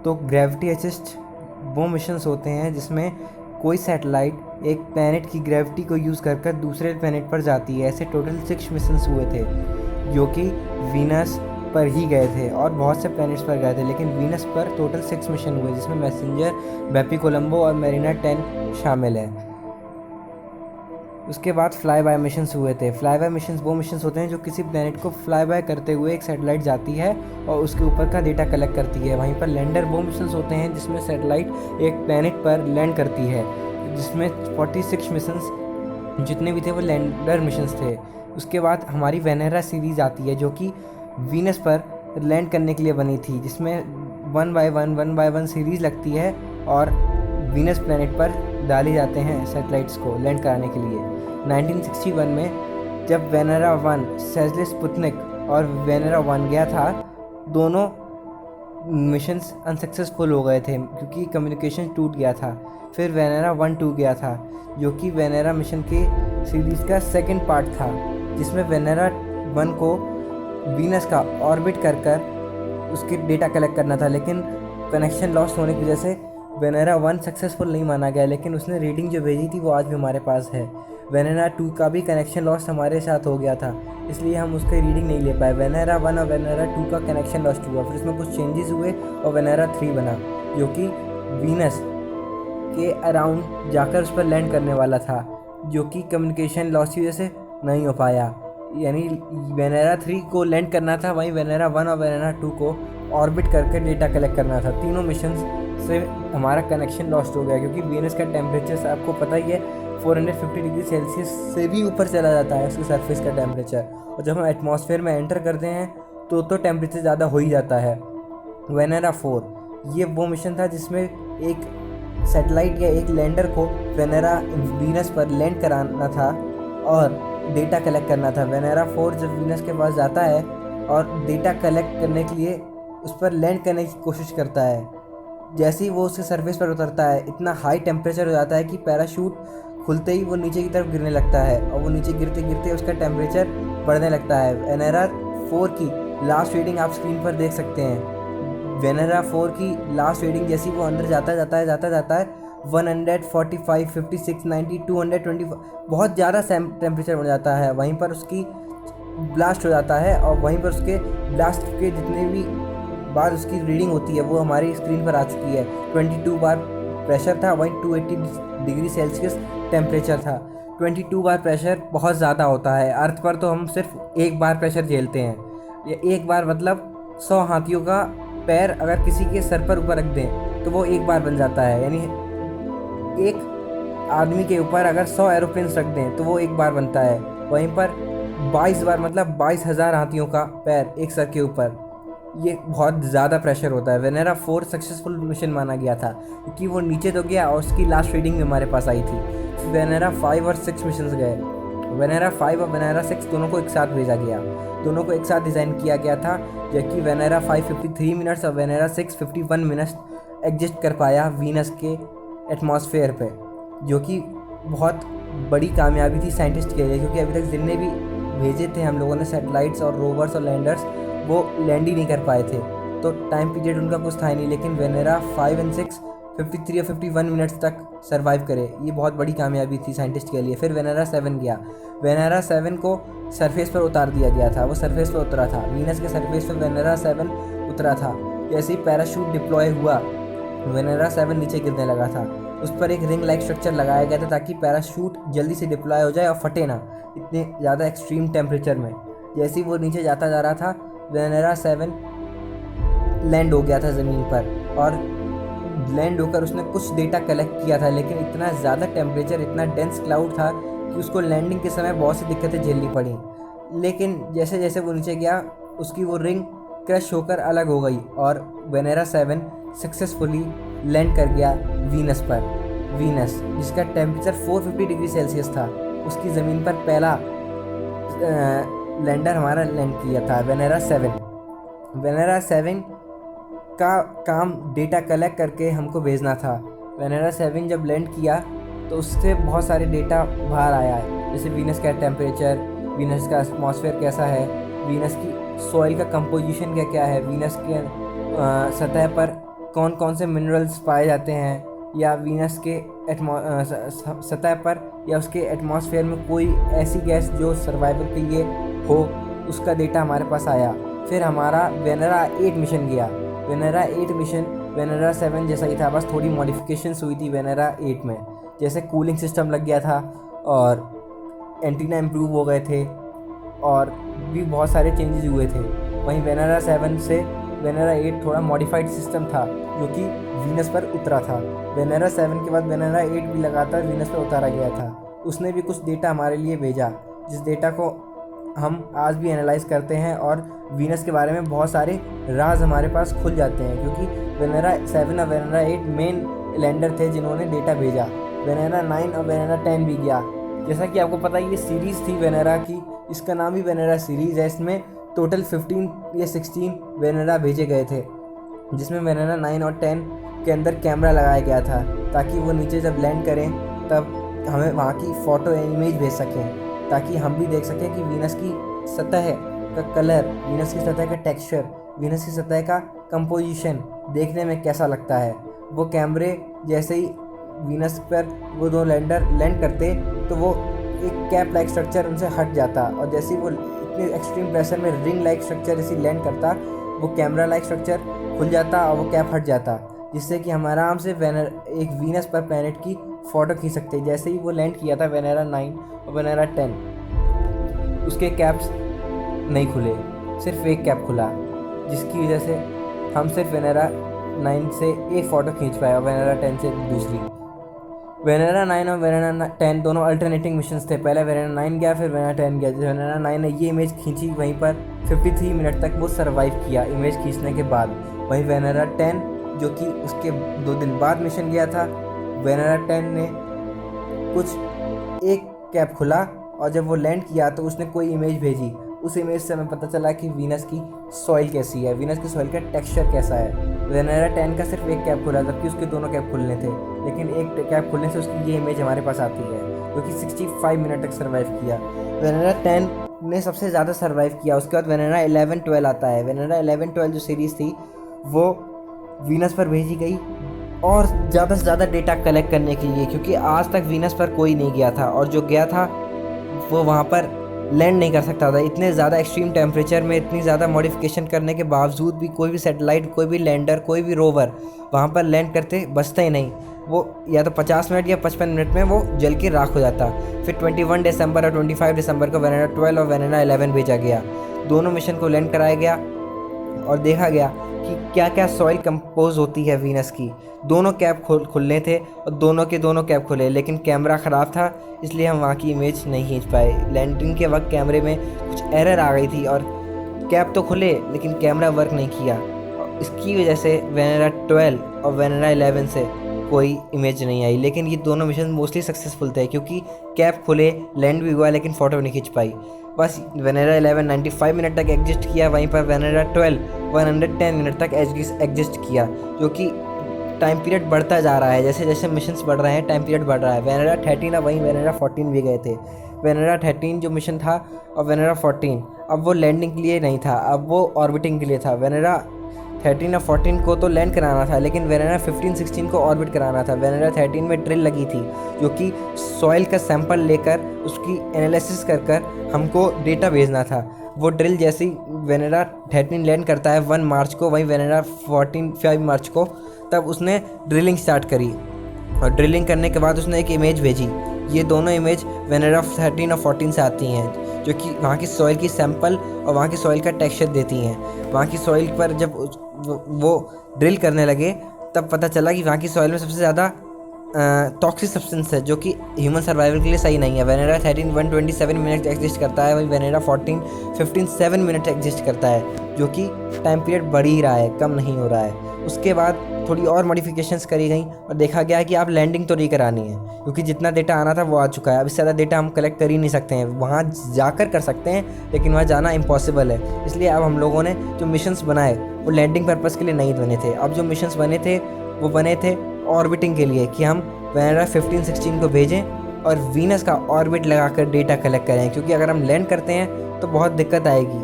तो gravity assist वो missions होते हैं जिसमें कोई सैटेलाइट एक प्लैनेट की ग्रेविटी को यूज़ कर दूसरे प्लैनेट पर जाती है। ऐसे टोटल 6 मिशंस हुए थे जो कि वीनस पर ही गए थे और बहुत से प्लैनेट्स पर गए थे, लेकिन वीनस पर टोटल 6 मिशन हुए जिसमें मैसेंजर, बेपी कोलंबो और मेरिना 10 शामिल है। उसके बाद फ्लाई बाय मिशंस हुए थे। फ्लाई बाय मिशंस वो मिशंस होते हैं जो किसी प्लैनेट को फ्लाई बाय करते हुए एक सैटेलाइट जाती है और उसके ऊपर का डेटा कलेक्ट करती है। वहीं पर लैंडर वो मिशंस होते हैं जिसमें सैटेलाइट एक प्लैनेट पर लैंड करती है, जिसमें 46 मिशंस जितने भी थे वो लैंडर मिशंस थे। उसके बाद हमारी वेनेरा सीरीज़ आती है जो कि वीनस पर लैंड करने के लिए बनी थी, जिसमें 1 बाय 1 सीरीज़ लगती है और वीनस प्लैनेट पर डाले जाते हैं सैटेलाइट्स को लैंड कराने के लिए। 1961 में जब वेनेरा 1 सेजले स्पुतनिक और वेनेरा 1 गया था, दोनों मिशंस अनसक्सेसफुल हो गए थे क्योंकि कम्युनिकेशन टूट गया था। फिर वेनेरा 1-2 गया था जो कि वेनेरा मिशन के सीरीज़ का सेकंड पार्ट था, जिसमें वेनेरा 1 को वीनस का ऑर्बिट कर उसके डेटा कलेक्ट करना था, लेकिन कनेक्शन लॉस्ट होने की वजह से वेनेरा 1 सक्सेसफुल नहीं माना गया। लेकिन उसने रीडिंग जो भेजी थी वो आज भी हमारे पास है। वेनेरा 2 का भी कनेक्शन लॉस्ट हमारे साथ हो गया था, इसलिए हम उसकी रीडिंग नहीं ले पाए। वेनेरा 1 और वेनेरा 2 का कनेक्शन लॉस्ट हुआ, फिर उसमें कुछ चेंजेस हुए और वेनेरा 3 बना जो कि वीनस के अराउंड जाकर उस पर लैंड करने वाला था, जो कि कम्युनिकेशन लॉस की वजह से नहीं हो पाया। यानी वेनेरा 3 को लैंड करना था, वहीं वेनेरा 1 और वेनेरा 2 को ऑर्बिट करके डेटा कलेक्ट करना था। तीनों मिशंस से हमारा कनेक्शन लॉस्ट हो गया क्योंकि वीनस का टेम्परेचर आपको पता ही है 450 डिग्री सेल्सियस से भी ऊपर चला जाता है उसके सरफेस का टेम्परेचर, और जब हम एटमॉस्फेयर में एंटर करते हैं तो टेम्परेचर ज़्यादा हो ही जाता है। वेनेरा 4 ये वो मिशन था जिसमें एक सैटेलाइट या एक लैंडर को वीनस पर लैंड कराना था और डेटा कलेक्ट करना था। वेनेरा 4 जब वीनस के पास जाता है और डेटा कलेक्ट करने के लिए उस पर लैंड करने की कोशिश करता है, जैसे ही वो उसके सरफेस पर उतरता है इतना हाई टेम्परेचर हो जाता है कि पैराशूट खुलते ही वो नीचे की तरफ गिरने लगता है और वो नीचे गिरते गिरते उसका टेम्परेचर बढ़ने लगता है। वेनेरा 4 की लास्ट रीडिंग आप स्क्रीन पर देख सकते हैं। वेनेरा 4 की लास्ट रीडिंग जैसी वो अंदर जाता है 145, 56, 90, 225 बहुत ज़्यादा टेम्परेचर बढ़ जाता है। वहीं पर उसकी ब्लास्ट हो जाता है और वहीं पर उसके ब्लास्ट के जितने भी बाद उसकी रीडिंग होती है वो हमारी स्क्रीन पर आ चुकी है। 22 बार प्रेशर था, वहीं 280 डिग्री सेल्सियस टेम्परेचर था। 22 बार प्रेशर बहुत ज़्यादा होता है। अर्थ पर तो हम सिर्फ एक बार प्रेशर झेलते हैं, ये एक बार मतलब 100 हाथियों का पैर अगर किसी के सर पर ऊपर रख दें तो वो एक बार बन जाता है। यानी एक आदमी के ऊपर अगर 100 एरोप्लेन्स रख दें तो वो एक बार बनता है। वहीं पर 22 बार मतलब 22,000 हाथियों का पैर एक सर के ऊपर, ये बहुत ज़्यादा प्रेशर होता है। वेनेरा 4 सक्सेसफुल मिशन माना गया था क्योंकि वो नीचे तो गया और उसकी लास्ट रीडिंग भी हमारे पास आई थी। वेनेरा 5 और 6 मिशंस गए। वेनेरा 5 और वेनेरा 6 दोनों को एक साथ भेजा गया, दोनों को एक साथ डिज़ाइन किया गया था, जबकि वेनेरा 5 53 मिनट्स और वेनेरा 6 51 मिनट्स एग्जिस्ट कर पाया वीनस के एटमॉस्फेयर पे, जो कि बहुत बड़ी कामयाबी थी साइंटिस्ट के लिए, क्योंकि अभी तक जितने भी भेजे थे हम लोगों ने सैटेलाइट्स और रोवर्स और लैंडर्स, वो लैंड ही नहीं कर पाए थे, तो टाइम पीरियड उनका कुछ था ही नहीं। लेकिन वेनेरा 5 और 6 53 और 51 मिनट्स तक सर्वाइव करे, ये बहुत बड़ी कामयाबी थी साइंटिस्ट के लिए। फिर वेनेरा 7 गया। वेनेरा 7 को सरफेस पर उतार दिया गया था, वो सरफेस पर उतरा था, वीनस के सरफेस पर वेनेरा 7 उतरा था। जैसे ही पैराशूट डिप्लॉय हुआ वेनेरा 7 नीचे गिरने लगा था। उस पर एक रिंग लाइक स्ट्रक्चर लगाया गया था ताकि पैराशूट जल्दी से डिप्लॉय हो जाए और फटे ना इतने ज़्यादा एक्सट्रीम टेम्परेचर में। जैसे ही वो नीचे जाता जा रहा था वेनेरा 7 लैंड हो गया था ज़मीन पर, और लैंड होकर उसने कुछ डेटा कलेक्ट किया था, लेकिन इतना ज़्यादा टेम्परेचर, इतना डेंस क्लाउड था कि उसको लैंडिंग के समय बहुत सी दिक्कतें झेलनी पड़ी। लेकिन जैसे जैसे वो नीचे गया उसकी वो रिंग क्रश होकर अलग हो गई और वेनेरा 7 सक्सेसफुली लैंड कर गया वीनस पर। वीनस जिसका टेम्परेचर 450 डिग्री सेल्सियस था, उसकी ज़मीन पर पहला लैंडर हमारा लैंड किया था वेनेरा 7। वेनेरा 7 का काम डेटा कलेक्ट करके हमको भेजना था। वेनेरा 7 जब लैंड किया तो उससे बहुत सारे डेटा बाहर आया है, जैसे वीनस का टेम्परेचर, वीनस का एटमॉस्फेयर कैसा है, वीनस की सॉइल का कंपोजिशन क्या क्या है, वीनस के सतह पर कौन कौन से मिनरल्स पाए जाते हैं, या वीनस के सतह पर या उसके एटमॉस्फेयर में कोई ऐसी गैस जो सर्वाइवल के लिए हो, उसका डेटा हमारे पास आया। फिर हमारा वेनेरा 8 मिशन गया। वेनेरा 8 मिशन वेनेरा 7 जैसा ही था, बस थोड़ी मॉडिफिकेशंस हुई थी वेनेरा 8 में, जैसे कूलिंग सिस्टम लग गया था और एंटीना इम्प्रूव हो गए थे और भी बहुत सारे चेंजेस हुए थे। वहीं वेनेरा 7 से वेनेरा 8 थोड़ा मॉडिफाइड सिस्टम था जो कि वीनस पर उतरा था। वेनेरा 7 के बाद वेनेरा 8 भी लगातार वीनस पर उतारा गया था। उसने भी कुछ डेटा हमारे लिए भेजा, जिस डेटा को हम आज भी एनालाइज करते हैं और वीनस के बारे में बहुत सारे राज हमारे पास खुल जाते हैं, क्योंकि वेनेरा 7 और वेनेरा 8 मेन लैंडर थे जिन्होंने डेटा भेजा। वेनेरा 9 और वेनेरा 10 भी गया। जैसा कि आपको पता है ये सीरीज़ थी वेनेरा की, इसका नाम भी वेनेरा सीरीज़ है। इसमें टोटल 15 या 16 वेनेरा भेजे गए थे, जिसमें वेनेरा 9 और 10 के अंदर कैमरा लगाया गया था ताकि वो नीचे जब लैंड करें तब हमें वहाँ की फ़ोटो या इमेज भेज सकें, ताकि हम भी देख सकें कि वीनस की सतह का कलर, वीनस की सतह का टेक्सचर, वीनस की सतह का कंपोजिशन देखने में कैसा लगता है। वो कैमरे जैसे ही वीनस पर वो दो लैंडर लैंड करते तो वो एक कैप लाइक स्ट्रक्चर उनसे हट जाता, और जैसे ही वो इतने एक्सट्रीम प्रेशर में रिंग लाइक स्ट्रक्चर जैसे लैंड करता, वो कैमरा लाइक स्ट्रक्चर खुल जाता और वो कैप हट जाता, जिससे कि हम आराम से एक वीनस पर प्लैनेट की फ़ोटो खींच सकते। जैसे ही वो लैंड किया था वेनेरा 9 और वेनेरा 10, उसके कैप्स नहीं खुले, सिर्फ एक कैप खुला, जिसकी वजह से हम सिर्फ वेनेरा 9 से एक फ़ोटो खींच पाए और वेनेरा 10 से दूसरी। वेनेरा 9 और वेनेरा 10 दोनों अल्टरनेटिंग मिशंस थे। पहले वेनेरा 9 गया, फिर वेनेरा 10 गया। वेनेरा 9 ने ये इमेज खींची, वहीं पर 53 मिनट तक वो सर्वाइव किया इमेज खींचने के बाद। वहीं वेनेरा 10 जो कि उसके 2 दिन बाद मिशन गया था, वेनेरा 10 ने कुछ एक कैप खुला और जब वो लैंड किया तो उसने कोई इमेज भेजी। उस इमेज से हमें पता चला कि वीनस की सॉइल कैसी है, वीनस की सॉइल का टेक्सचर कैसा है। वेनेरा 10 का सिर्फ एक कैप खुला, जबकि उसके दोनों कैप खुलने थे, लेकिन एक कैप खुलने से उसकी ये इमेज हमारे पास आती है, जो कि 65 मिनट तक सर्वाइव किया। वेनेरा 10 ने सबसे ज़्यादा सर्वाइव किया। उसके बाद वेनेरा 11-12 आता है। वेनेरा 11-12 जो सीरीज़ थी वो वीनस पर भेजी गई और ज़्यादा से ज़्यादा डेटा कलेक्ट करने के लिए, क्योंकि आज तक वीनस पर कोई नहीं गया था, और जो गया था वो वहाँ पर लैंड नहीं कर सकता था। इतने ज़्यादा एक्सट्रीम टेम्परेचर में इतनी ज़्यादा मॉडिफिकेशन करने के बावजूद भी कोई भी सैटेलाइट, कोई भी लैंडर, कोई भी रोवर वहाँ पर लैंड करते बचता ही नहीं। वो या तो 50 मिनट या 55 मिनट में वो जल के राख हो जाता। फिर 21 दिसंबर और 25 दिसंबर को वेनेरा 12 और वेनेरा 11 भेजा गया। दोनों मिशन को लैंड कराया गया और देखा गया कि क्या क्या सॉइल कंपोज होती है वीनस की। दोनों कैप खुलने थे और दोनों के दोनों कैप खुले, लेकिन कैमरा ख़राब था, इसलिए हम वहाँ की इमेज नहीं खींच पाए। लैंडिंग के वक्त कैमरे में कुछ एरर आ गई थी और कैप तो खुले लेकिन कैमरा वर्क नहीं किया। इसकी वजह से वेनेरा 12 और वेनेरा 11 से कोई इमेज नहीं आई। लेकिन ये दोनों मिशन मोस्टली सक्सेसफुल थे, क्योंकि कैप खुले, लैंड भी हुआ, लेकिन फ़ोटो नहीं खींच पाई। बस वेनेरा 11 95 मिनट तक एग्जिस्ट किया, वहीं पर वेनेरा 12 110 मिनट तक एग्जिस्ट किया, जो कि टाइम पीरियड बढ़ता जा रहा है। जैसे जैसे मिशंस बढ़ रहे हैं टाइम पीरियड बढ़ रहा है। वेनेरा 13 और वहीं वेनेरा 14 भी गए थे। वेनेरा 13 जो मिशन था और वेनेरा 14, अब वो लैंडिंग के लिए नहीं था, अब वो ऑर्बिटिंग के लिए था। वेनेरा 13 और 14 को तो लैंड कराना था, लेकिन वेनेरा 15-16 को ऑर्बिट कराना था। वेनेरा 13 में ड्रिल लगी थी, जो कि सॉइल का सैंपल लेकर उसकी एनालिसिस कर हमको डेटा भेजना था। वो ड्रिल जैसे ही वेनेरा 13 लैंड करता है 1 मार्च को, वहीं वेनेरा 14 5 मार्च को, तब उसने ड्रिलिंग स्टार्ट करी और ड्रिलिंग करने के बाद उसने एक इमेज भेजी। ये दोनों इमेज वेनेरा 13 और 14 से आती हैं, जो कि वहाँ की सॉइल की सैंपल और वहाँ की सॉइल का टेक्सचर देती हैं। वहाँ की सॉइल पर जब वो ड्रिल करने लगे तब पता चला कि वहाँ की सॉइल में सबसे ज़्यादा टॉक्सिक सब्सटेंस है, जो कि ह्यूमन सर्वाइवल के लिए सही नहीं है। वेनेरा 13 127 मिनट एग्जिस्ट करता है, वहीं वेनेरा 14 57 मिनट एग्जिस्ट करता है, जो कि टाइम पीरियड बढ़ ही रहा है, कम नहीं हो रहा है। उसके बाद थोड़ी और मॉडिफिकेशंस करी गई और देखा गया कि आप लैंडिंग तो नहीं करानी है, क्योंकि जितना डेटा आना था वो आ चुका है। अब इससे ज़्यादा डेटा हम कलेक्ट कर ही नहीं सकते हैं। वहाँ जाकर कर सकते हैं, लेकिन वहाँ जाना इम्पॉसिबल है। इसलिए अब हम लोगों ने जो मिशंस बनाए वो लैंडिंग पर्पज़ के लिए नहीं बने थे। अब जो मिशंस बने थे वो बने थे ऑर्बिटिंग के लिए, कि हम वेनेरा 15-16 को भेजें और वीनस का ऑर्बिट लगाकर डेटा कलेक्ट करें, क्योंकि अगर हम लैंड करते हैं तो बहुत दिक्कत आएगी